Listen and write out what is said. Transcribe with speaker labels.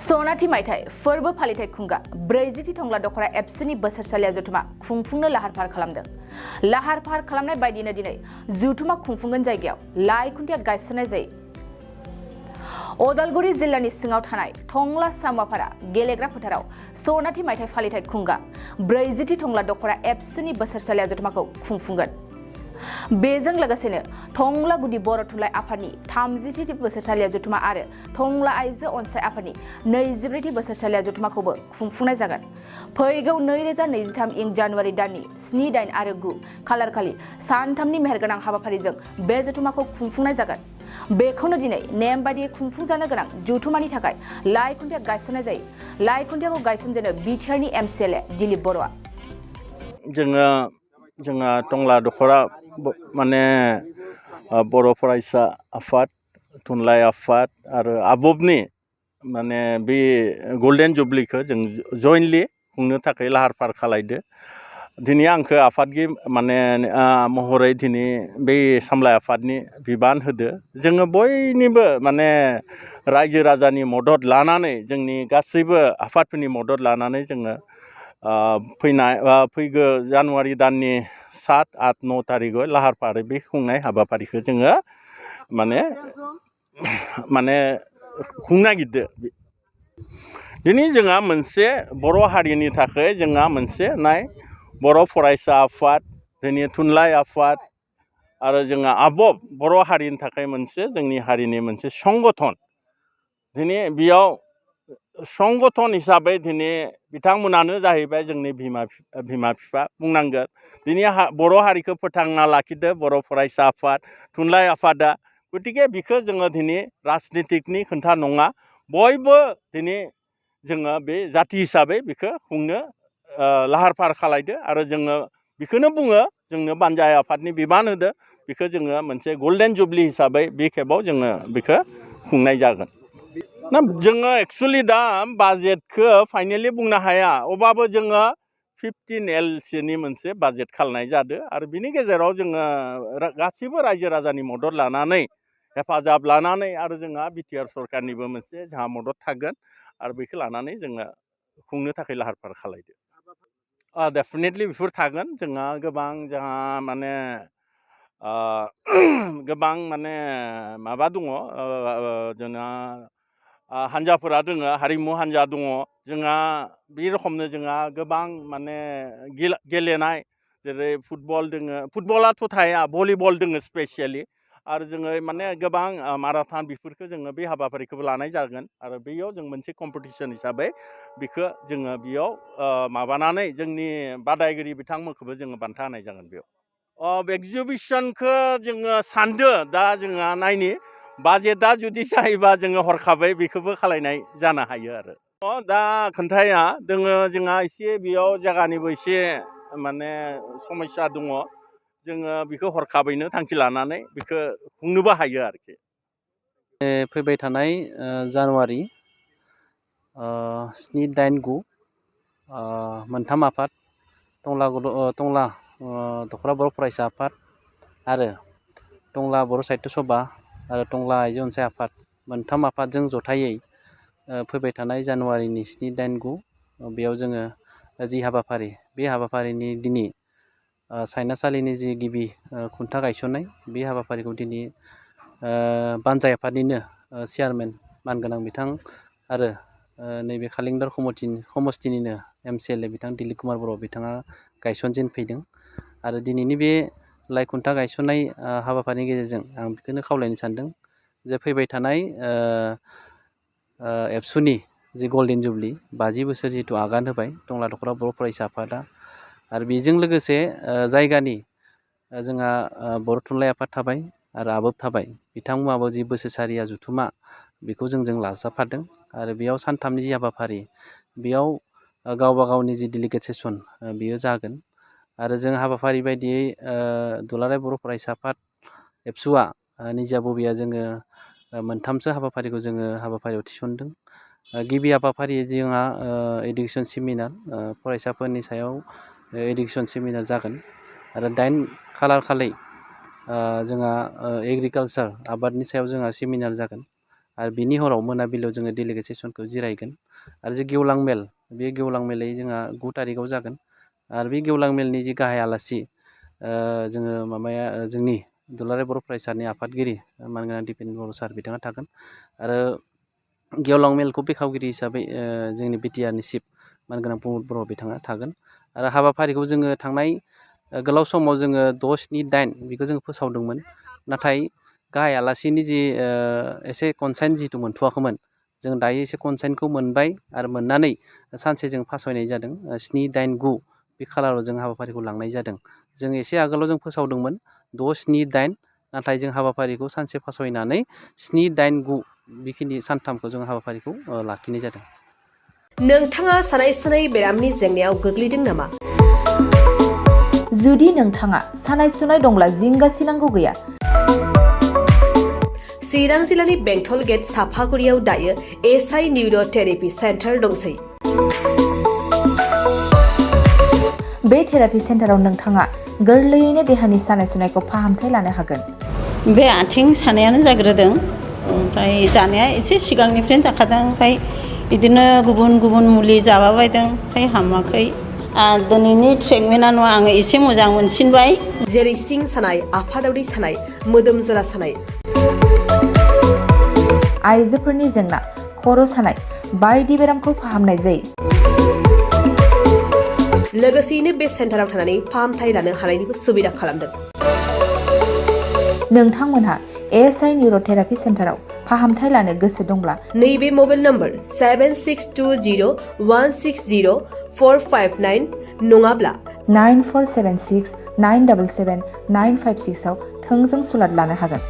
Speaker 1: सनाथि मायथाइ फोरबो फालिथाय खुंगा ब्रैजिथि थंग्ला दखरा एबसुनि बोसोरसालिया जथुमा खुंफुंनो लाहार फाहार खालामदों। लाहार फाहार खालामनाय बायदिनो दिनै जथुमा खुंफुंगोन जायगायाव लाइ खुन्थिया गायसननाय जायो। उदालगुरि जिल्लानि सिङाव थानाय थंग्ला सामापारा गेलेग्रा फोथाराव सनाथि मायथाइ फालिथाय खुंगा ब्रैजिथि थंग्ला दखरा एबसुनि बोसोरसालिया जथुमाखौ खुंफुंगोन। बेजों लोगोसेनो थंग्ला गुदि बर' थुनलाइ आफादनि 30थि बोसोरसालिया जथुमा आरो थंग्ला आइजो अनसाय आफादनि 24थि बोसोरसालिया जथुमाखौबो खुंफुंनाय जागोन। फैगौ 2023 इं जानुवारि दाननि 7, 8 आरो 9 खालारखालि सानथामनि मेहेरगोनां हाबाफारिजों बे जथुमाखौ खुंफुंनाय जागोन। बेखौनो दिनै नेम बादियै खुंफुंजानो गोनां जथुमानि थाखाय लाइ खुन्थिया गायसननाय जायो। लाइ खुन्थियाखौ गायसनजेनो बिटिआरनि एमसिएलए दिलीप बर'आ।
Speaker 2: जोंहा टंला दखरा माने बर' फरायसा आफाद, थुनलाइ आफाद आरो आबबनि माने बे गल्डेन जुबलिखौ जों जयेन्टलि खुंनो थाखाय लाहार फाहार खालायदो। दिनै आंखौ आफादगिरि माने महरै दिनै बे सामलाय आफादनि बिबान होदो। जोङो बयनिबो माने रायजो राजानि मदद लानानै जोंनि गासैबो आफादफोरनि मदद लानानै जोङो फैगौ जानुवारि दाननि 7, 8, 9 थारिखआव लाहार फाहार बे खुंनाय हाबाफारिखौ जोङो माने खुंनो नागिरदो। दिनै जोंहा मोनसे बर' हारिनि थाखाय जोंहा मोनसे बर' फरायसा आफाद, दिनै थुनलाइ आफाद आरो जोंहा आबब बर' हारिनि थाखाय मोनसे जोंनि हारिनि मोनसे संगठन। दिनै बेयाव संगठन हिसाबै दिनै बिथांमोनानो जाहैबाय जोंनि बिमा बिफा बुंनांगोन। दिनै बर' हारिखौ फोथांना लाखिदो बर' फरायसा आफाद, थुनलाइ आफादा। गतिके बिखौ जोङो दिनै राजनितिकनि खोथा नङा, बयबो दिनै जोङो बे जाथि हिसाबै बिखौ खुंनो लाहार फाहार खालायदो आरो जोङो बेखौनो बुङो जोंनो बानजाय आफादनि बिबान होदो। बेखौ जोङो मोनसे गल्डेन जुबलि हिसाबै बे खेबाव जोङो बेखौ खुंनाय जागोन। जोङो एक्सुवेलि दा बाजेटखौ फाइनेलि बुंनो हाया, अब्लाबो जोङो 15 Lसोनि मोनसे बाजेट खालामनाय जादों आरो बिनि गेजेराव जोङो गासिबो रायजो राजानि मदद लानानै हेफाजाब लानानै आरो जोंहा बिटिआर सरकारनिबो मोनसे जोंहा मदद थागोन आरो बेखौ लानानै जोङो खुंनो थाखाय लाहार फाहार खालायदो। डेफिनेटलि बेफोर थागोन। जोंहा गोबां गोबां माबा दङ, जोंहा हान्जाफोरा दङ, हारिमु हान्जा दङ। जोंहा बे रखमनो जोंहा गोबां गेलेनाय, जेरै फुटबल दोङो, फुटबलाथ' थाया, भलिबल दोङो स्पेसियेलि आरो जोङो गोबां माराथन बेफोरखौ जोङो बे हाबाफारिखौबो लानाय जागोन आरो बेयाव जों मोनसे कम्पिटिसन हिसाबै बेखौ जोङो बेयाव माबानानै जोंनि बादायगिरि बिथांमोनखौबो जोङो बान्था होनाय जागोन। बेयाव एक्जिबिसनखौ जोङो सानदो, दा जोंहा नायनि बाजेटआ जुदि जायोबा जोङो हरखाबै बेखौबो खालायनाय जानो हायो आरो। दा खोन्थाया दोङो, जोंहा एसे बेयाव जायगानिबो एसे समस्या दङ। जोङो बेखौ हरखाबैनो थांखि लानानै बेखौ खुंनोबो हायो आरोखि।
Speaker 3: फैबाय थानाय जानुवारि 7, 8, 9 मोनथाम आफाद, टंला दखरा बर' फरायसा आफाद आरो टंला बर' साहित्य सभा आरो टंला आइजो अनसाय आफाद, मोनथाम आफादजों जथायै फैबाय थानाय जानुवारिनि 7, 8, 9 बेयाव जोङो जि हाबाफारि, बे हाबाफारिनि दिनै सायनासालिनि जि गिबि खुन्था गायसननाय, बे हाबाफारिखौ दिनै बानजाय आफादनिनो चेयारमेन मानगोनां बिथां आरो नैबे खालिंदार समस्तिनिनो एमसिएलए बिथां दिलीप कुमार बर' बिथाङा गायसनजेनफैदों आरो दिनैनि बे लाइ खुन्था गायसननाय हाबाफारिनि गेजेरजों आं बेखौनो खावलायनो सानदों जे फैबाय थानाय एबसुनि जि गल्डेन जुबलि 50 बोसोर जिथु आगान होबाय टंला दखरा बर' फरायसा आफादा आरो बेजों लोगोसे जायगानि जोंहा बर' थुनलाइ आफाद थाबाय आरो आबोब थाबाय, बिथांमोनाबो जि बोसोरसालिया जुथुमा बेखौ जोंजों लाजाफादों आरो बेयाव सानथामनि जि हाबाफारि, बेयाव गावबा गावनि जि डेलिगेट सेसन बेयो जागोन आरो जों हाबाफारि बायदियै दुलाराय बर' फरायसा आफाद एबसुआ निजा बबेया जोङो मोनथामसो हाबाफारिखौ जोङो हाबाफारियाव थिसनदों। गिबि हाबाफारि जोंहा इडुकेसन सेमिनार, फरायसाफोरनि सायाव इडुकेसन सेमिनार जागोन आरो 8 खालार खालि जोंहा एग्रिकालसार आबादनि सायाव जोंहा सेमिनार जागोन आरो बिनि हराव मोनाबिलियाव जोङो डेलिगेट सेसनखौ जिरायगोन आरो जे गेवलां मेल बे गेवलां मेलै जोंहा 9 तारिखआव जागोन आरो बे गेवलां मेलनि जि गाहाय आलासि जोङो जोंनि दुलाराय बर' फरायसानि आफादगिरि मानगोनां दिपेन बर' सार बिथाङा थागोन आरो गेवलां मेलखौ बेखेवगिरि हिसाबै जोंनि बिटिआरनि चिफ मानगोनां प्रमद बर' बिथाङा थागोन आरो हाबाफारिखौ जोङो थांनाय गोलाव समाव जोङो 6, 7, 8 बेखौ जोङो फोसावदोंमोन नाथाय गाहाय आलासिनि जि एसे कनसाइन जिहेतु मोनथ'वाखैमोन जों दायो एसे कनसाइनखौ मोनबाय आरो मोननानै सानसे जों फासायनाय जादों 7, 8, 9 बे खालाराव जों हाबाफारिखौ लांनाय जादों जों एसे आगोलाव जों फोसावदोंमोन 6, 7, 8 नाथाय जों हाबाफारिखौ सानसे फासायनानै 7, 8, 9 बेखिनि सानथामखौ जों हाबाफारिखौ लाखिनाय जादों।
Speaker 4: नोंथाङा सानाय सुनाय बेरामनि जेंनायाव गोग्लैदों नामा?
Speaker 1: जुदि नोंथाङा सानाय सुनाय दंब्ला जिंगासिनांगौ गैया।
Speaker 4: चिरां जिल्लानि बेंटल गेट साफागुरियाव दायो एसआइ निउर' थेरापि सेन्टार दंसै।
Speaker 1: बे थेरापि सेन्टाराव नोंथाङा गोरलैयैनो देहानि सानाय सुनायखौ फाहामथाय लानो हागोन।
Speaker 5: बे आथिं सानायानो जाग्रोदों ओमफ्राय जानाया एसे सिगांनिफ्रायनो जाखादों ओमफ्राय बिदिनो गुबुन गुबुन मुलि जाबाबायदों ओमफ्राय हामाखै दिनैनि ट्रिटमेन्टआ नङा आङो एसे मोजां मोनसिनबाय।
Speaker 4: जेरै सिं सानाय, आफादावरि सानाय, मोदोम जरा सानाय,
Speaker 1: आइजोफोरनि जेंना, खर' सानाय बायदि बेरामखौ फाहामनाय जायो।
Speaker 4: लोगोसेयैनो बे सेन्टाराव थानानै फाहामथाय लानो हानायनिबो सुबिदा खालामदों।
Speaker 1: नोंथांमोनहा एसआइ निउर' थेरापि सेन्टाराव फाहामथाय लानो गोसो दंब्ला
Speaker 4: नैबे मबाइल नम्बर 7620160459 नङाब्ला
Speaker 1: 9476977956 आव थोंजों सुलाद लानो हागोन।